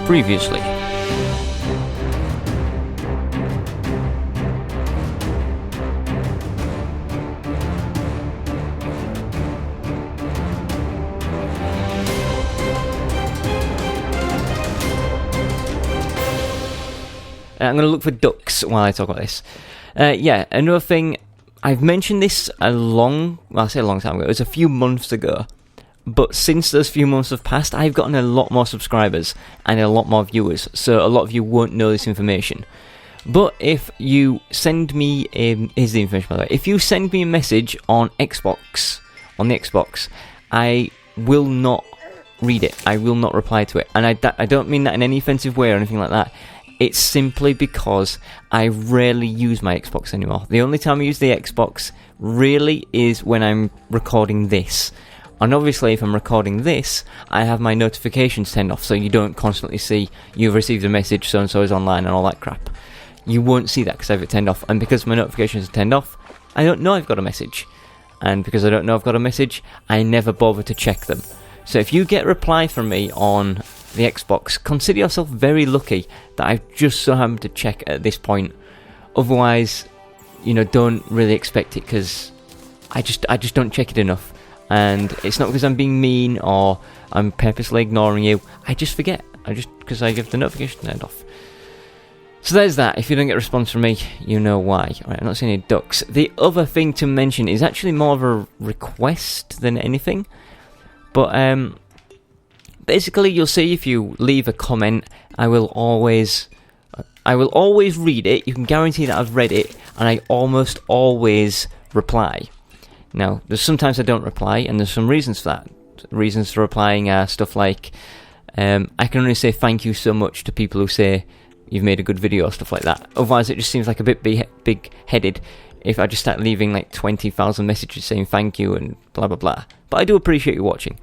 Previously. I'm going to look for ducks while I talk about this. Yeah, another thing, I've mentioned this I say a long time ago, it was a few months ago, but since those few months have passed, I've gotten a lot more subscribers and a lot more viewers, so a lot of you won't know this information. But if you send me, here's the information by the way, if you send me a message on the Xbox, I will not read it, I will not reply to it, and I don't mean that in any offensive way or anything like that. It's simply because I rarely use my Xbox anymore. The only time I use the Xbox really is when I'm recording this. And obviously if I'm recording this, I have my notifications turned off, so you don't constantly see you've received a message, so-and-so is online and all that crap. You won't see that because I have it turned off. And because my notifications are turned off, I don't know I've got a message. And because I don't know I've got a message, I never bother to check them. So if you get a reply from me on the Xbox, consider yourself very lucky that I've just so happened to check at this point. Otherwise, don't really expect it, because I just don't check it enough. And it's not because I'm being mean or I'm purposely ignoring you. I just forget. Because I give the notification turned off. So there's that. If you don't get a response from me, you know why. Alright, I'm not seeing any ducks. The other thing to mention is actually more of a request than anything. But basically, you'll see if you leave a comment, I will always read it. You can guarantee that I've read it, and I almost always reply. Now, there's sometimes I don't reply, and there's some reasons for that. Reasons for replying are stuff like, I can only say thank you so much to people who say you've made a good video or stuff like that. Otherwise, it just seems like a bit big-headed if I just start leaving like 20,000 messages saying thank you and blah blah blah. But I do appreciate you watching.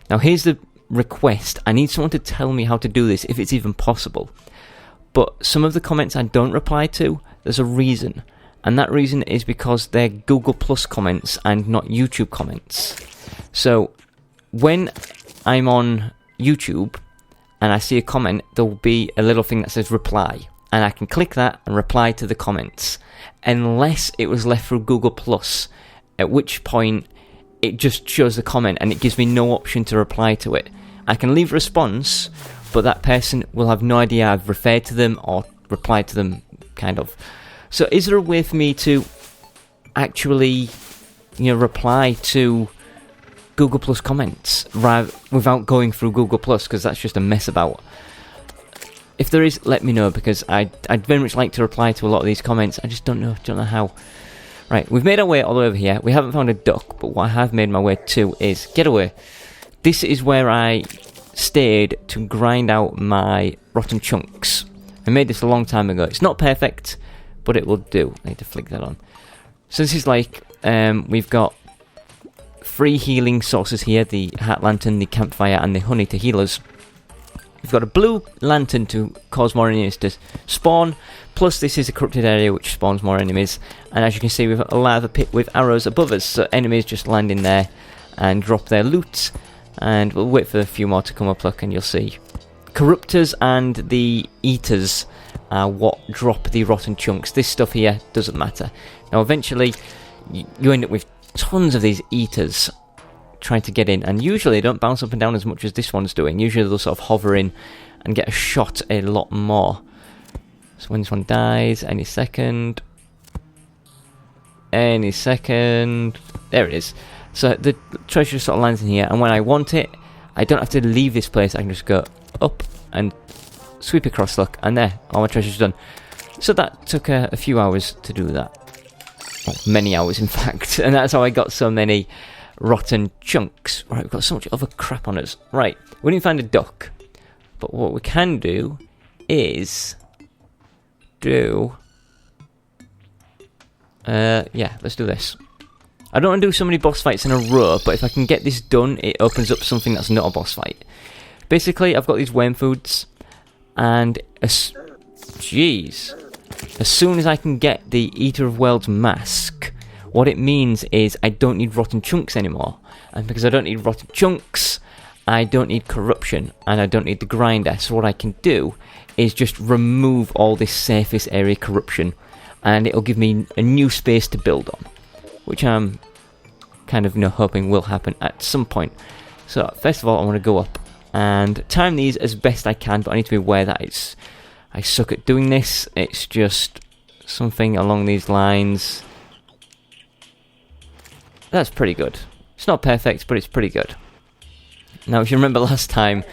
Now, here's the request. I need someone to tell me how to do this, if it's even possible. But some of the comments I don't reply to, there's a reason. And that reason is because they're Google Plus comments and not YouTube comments. So, when I'm on YouTube and I see a comment, there'll be a little thing that says reply. And I can click that and reply to the comments. Unless it was left through Google Plus, at which point it just shows the comment and it gives me no option to reply to it. I can leave a response, but that person will have no idea I've referred to them or replied to them, kind of. So is there a way for me to actually, reply to Google Plus comments without going through Google Plus, because that's just a mess about. If there is, let me know, because I'd very much like to reply to a lot of these comments. I just don't know how. Right, we've made our way all the way over here. We haven't found a duck, but what I have made my way to is Getaway. This is where I stayed to grind out my rotten chunks. I made this a long time ago. It's not perfect, but it will do. I need to flick that on. So this is like, we've got 3 healing sources here. The Heart Lantern, the Campfire, and the Honey to heal us. We've got a blue lantern to cause more enemies to spawn, plus this is a corrupted area which spawns more enemies, and as you can see we've got a lava pit with arrows above us, so enemies just land in there and drop their loot, and we'll wait for a few more to come up, look, and you'll see. Corruptors and the Eaters are what drop the rotten chunks. This stuff here doesn't matter. Now eventually you end up with tons of these Eaters trying to get in, and usually they don't bounce up and down as much as this one's doing. Usually they'll sort of hover in and get a shot a lot more. So when this one dies, any second, there it is. So the treasure sort of lands in here, and when I want it, I don't have to leave this place. I can just go up and sweep across, look, and there, all my treasure's done. So that took a few hours to do that. Well, many hours in fact, and that's how I got so many rotten chunks. Right, we've got so much other crap on us. Right, we didn't find a duck, but what we can do is yeah, let's do this. I don't want to do so many boss fights in a row, but if I can get this done, it opens up something that's not a boss fight. Basically, I've got these worm foods, and as soon as I can get the Eater of Worlds mask, what it means is I don't need rotten chunks anymore. And because I don't need rotten chunks, I don't need corruption, and I don't need the grinder. So what I can do is just remove all this surface area corruption, and it'll give me a new space to build on, which I'm kind of hoping will happen at some point. So first of all, I want to go up and time these as best I can, but I need to be aware that I suck at doing this. It's just something along these lines. That's pretty good. It's not perfect, but it's pretty good. Now, if you remember last time,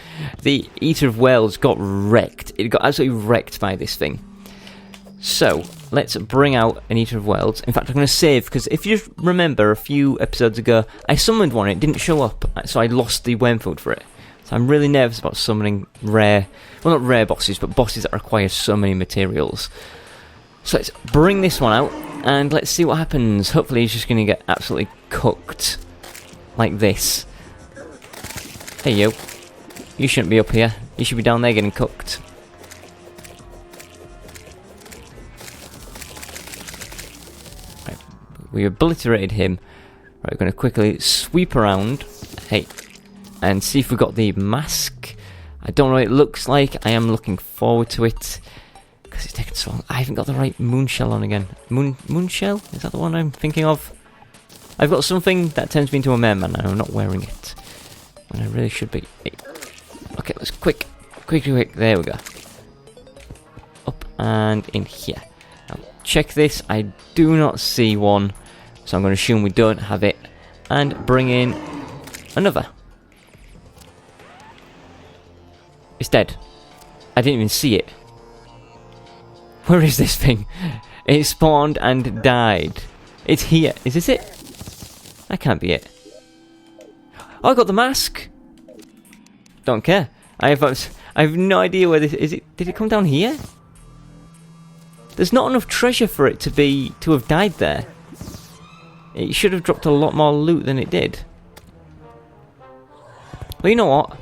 the Eater of Whales got wrecked. It got absolutely wrecked by this thing. So, let's bring out an Eater of Whales. In fact, I'm going to save, because if you remember a few episodes ago, I summoned one, it didn't show up, so I lost the worm food for it. So I'm really nervous about summoning rare, well, not rare bosses, but bosses that require so many materials. So let's bring this one out, and let's see what happens. Hopefully he's just going to get absolutely cooked, like this. Hey you, you shouldn't be up here, you should be down there getting cooked. Right, we obliterated him. Right, we're going to quickly sweep around, hey, and see if we got the mask. I don't know what it looks like, I am looking forward to it, because it's taking so long. I haven't got the right moon shell on again. Moon shell? Is that the one I'm thinking of? I've got something that turns me into a merman and I'm not wearing it. When I really should be. Okay, let's quick. There we go. Up and in here. Now, check this. I do not see one, so I'm going to assume we don't have it. And bring in another. It's dead. I didn't even see it. Where is this thing? It spawned and died. It's here. Is this it? That can't be it. Oh, I got the mask. Don't care. I have no idea where this is. Did it come down here? There's not enough treasure for it to have died there. It should have dropped a lot more loot than it did. Well, you know what?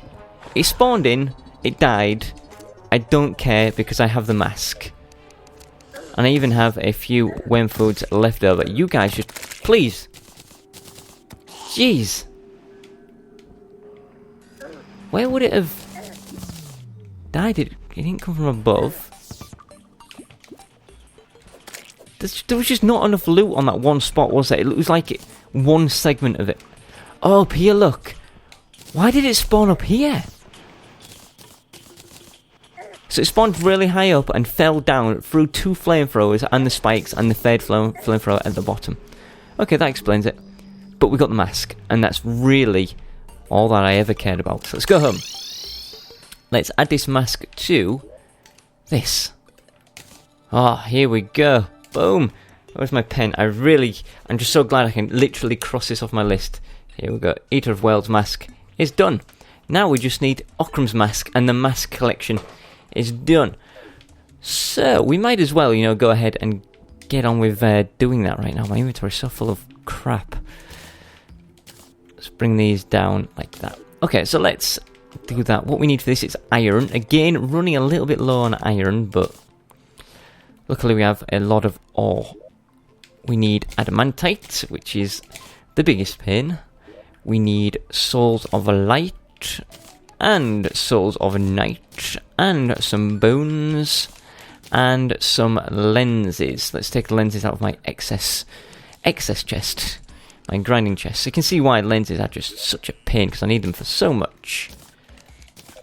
It spawned in. It died. I don't care because I have the mask. And I even have a few worm foods left over. You guys just please. Jeez. Where would it have died? It didn't come from above. There was just not enough loot on that one spot, was there? It was like one segment of it. Oh, up here, look. Why did it spawn up here? So it spawned really high up and fell down through two flamethrowers and the spikes and the third flamethrower at the bottom. Okay, that explains it. But we got the mask, and that's really all that I ever cared about. So let's go home. Let's add this mask to this. Ah, here we go. Boom. Where's my pen? I'm just so glad I can literally cross this off my list. Here we go. Eater of Whales mask is done. Now we just need Ocram's mask, and the mask collection is done. So we might as well, go ahead and get on with doing that right now. My inventory is so full of crap. Let's bring these down like that. Okay, so let's do that. What we need for this is iron. Again, running a little bit low on iron, but luckily we have a lot of ore. We need adamantite, which is the biggest pain. We need souls of light, and souls of night, and some bones, and some lenses. Let's take the lenses out of my excess chest. My grinding chest. So you can see why lenses are just such a pain, because I need them for so much.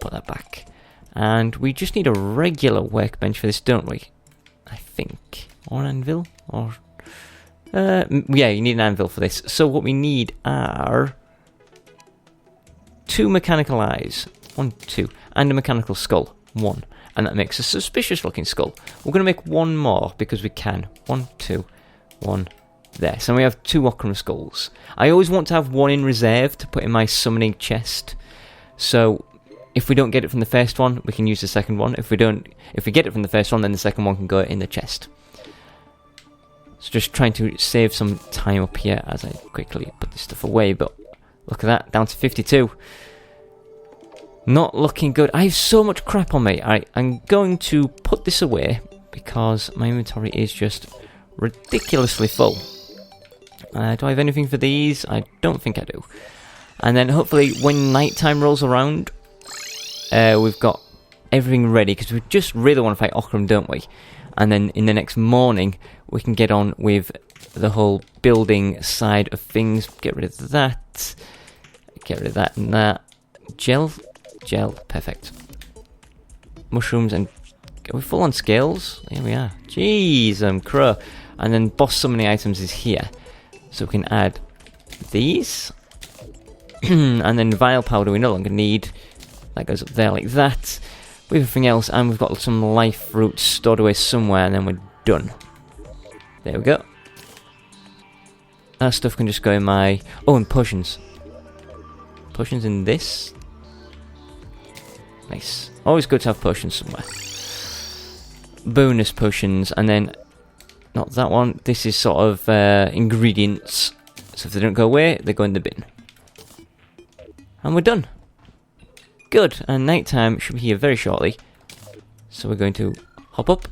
Put that back. And we just need a regular workbench for this, don't we? I think. Or an anvil? Or yeah, you need an anvil for this. So what we need are 2 mechanical eyes. 1, 2. And a mechanical skull. 1. And that makes a suspicious looking skull. We're going to make 1 more because we can. 1, 2, 1. There, so we have 2 Ocram skulls. I always want to have 1 in reserve to put in my summoning chest. So if we don't get it from the first one, we can use the second one. If we get it from the first one, then the second one can go in the chest. So just trying to save some time up here as I quickly put this stuff away. But look at that, down to 52. Not looking good. I have so much crap on me. I'm going to put this away because my inventory is just ridiculously full. Do I have anything for these? I don't think I do. And then hopefully when nighttime rolls around, we've got everything ready, because we just really want to fight Ocram, don't we? And then in the next morning, we can get on with the whole building side of things. Get rid of that. Get rid of that and that. Gel, perfect. Mushrooms, and are we full on scales? Here we are. Jeez, crow. And then boss summoning items is here. So we can add these. And then vial powder we no longer need. That goes up there like that. With everything else, and we've got some life fruits stored away somewhere, and then we're done. There we go. That stuff can just go in my... Oh, and potions. Potions in this. Nice. Always good to have potions somewhere. Bonus potions, and then... Not that one. This is sort of ingredients. So if they don't go away, they go in the bin. And we're done. Good, and nighttime should be here very shortly. So we're going to hop up.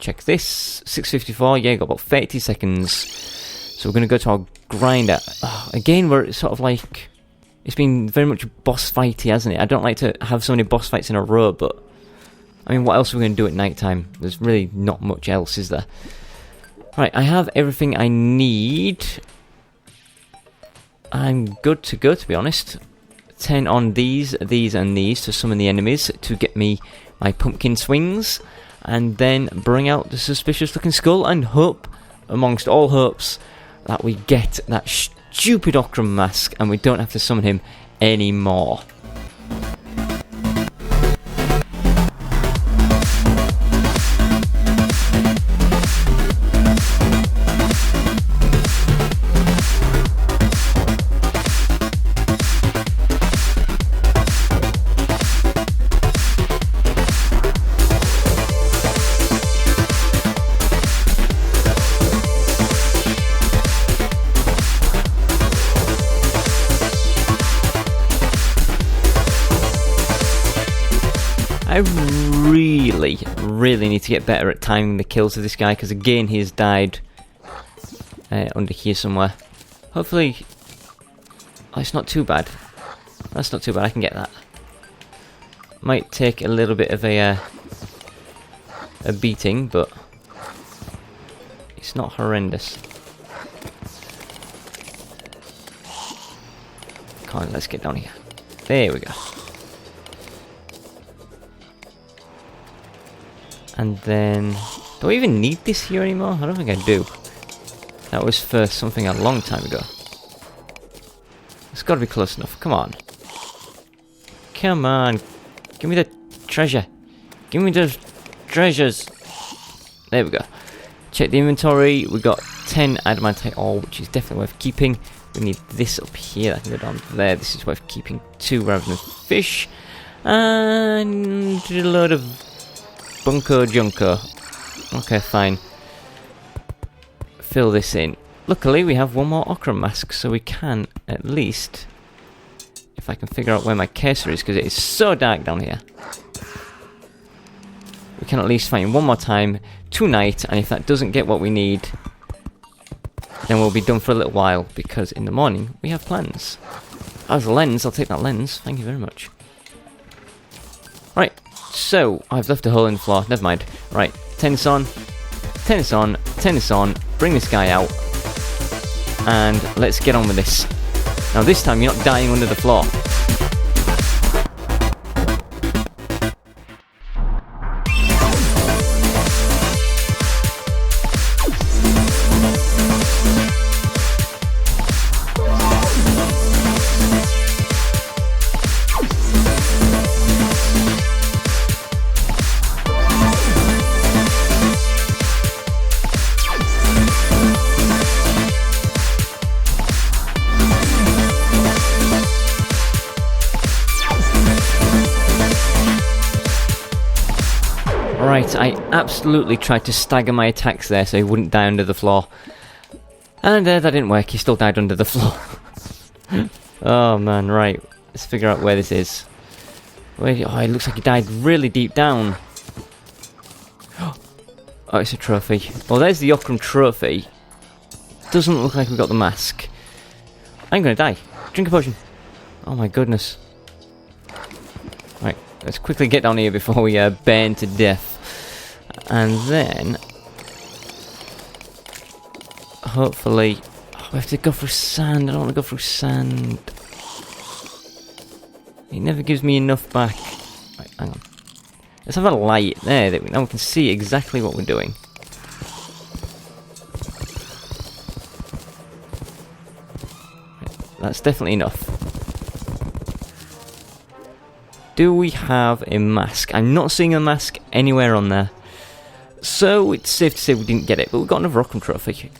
Check this. 6:54, yeah, got about 30 seconds. So we're going to go to our grinder. Oh, again, we're sort of like... It's been very much boss fighty, hasn't it? I don't like to have so many boss fights in a row, but... I mean, what else are we going to do at nighttime? There's really not much else, is there? Right, I have everything I need. I'm good to go, to be honest. 10 on these, and these to summon the enemies to get me my pumpkin swings, and then bring out the suspicious looking skull, and hope, amongst all hopes, that we get that stupid Ocram mask and we don't have to summon him anymore. I really need to get better at timing the kills of this guy, because again he has died under here somewhere. Hopefully... Oh, it's not too bad. That's not too bad, I can get that. Might take a little bit of a beating, but it's not horrendous. Come on, let's get down here. There we go. And then... Do I even need this here anymore? I don't think I do. That was for something a long time ago. It's got to be close enough. Come on. Come on. Give me the treasure. Give me those treasures. There we go. Check the inventory. We got 10 adamantite ore, which is definitely worth keeping. We need this up here. That can go down there. This is worth keeping 2 rather than fish. And a load of... Bunko Junko. Okay, fine. Fill this in. Luckily, we have one more Ocram mask, so we can at least... If I can figure out where my cursor is, because it is so dark down here. We can at least find one more time tonight, and if that doesn't get what we need, then we'll be done for a little while, because in the morning, we have plans. As a lens, I'll take that lens. Thank you very much. Right. So, I've left a hole in the floor, never mind. Right, tennis on, tennis on, tennis on, bring this guy out, and let's get on with this. Now this time you're not dying under the floor. Right, I absolutely tried to stagger my attacks there so he wouldn't die under the floor. And that didn't work, he still died under the floor. Oh man, right. Let's figure out where this is. Where, oh, it looks like he died really deep down. Oh, it's a trophy. Well, there's the Ocram trophy. Doesn't look like we got the mask. I'm gonna die. drink a potion. Oh my goodness. Right, let's quickly get down here before we burn to death. And then... hopefully... oh, we have to go through sand. I don't want to go through sand. It never gives me enough back. Right, hang on. Let's have a light there. Now we can see exactly what we're doing. That's definitely enough. Do we have a mask? I'm not seeing a mask anywhere on there. So it's safe to say we didn't get it, but we got another Ocram trophy.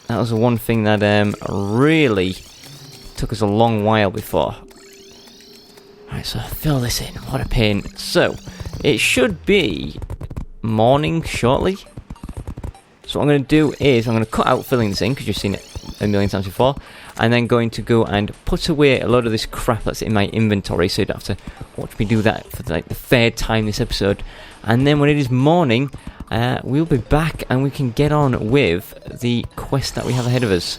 That was the one thing that really took us a long while before. Right, so fill this in. What a pain. So, it should be morning shortly. So what I'm going to do is, I'm going to cut out filling this in, because you've seen it a million times before. And then going to go and put away a load of this crap that's in my inventory, so you don't have to watch me do that for like the third time this episode. And then when it is morning, we'll be back and we can get on with the quest that we have ahead of us.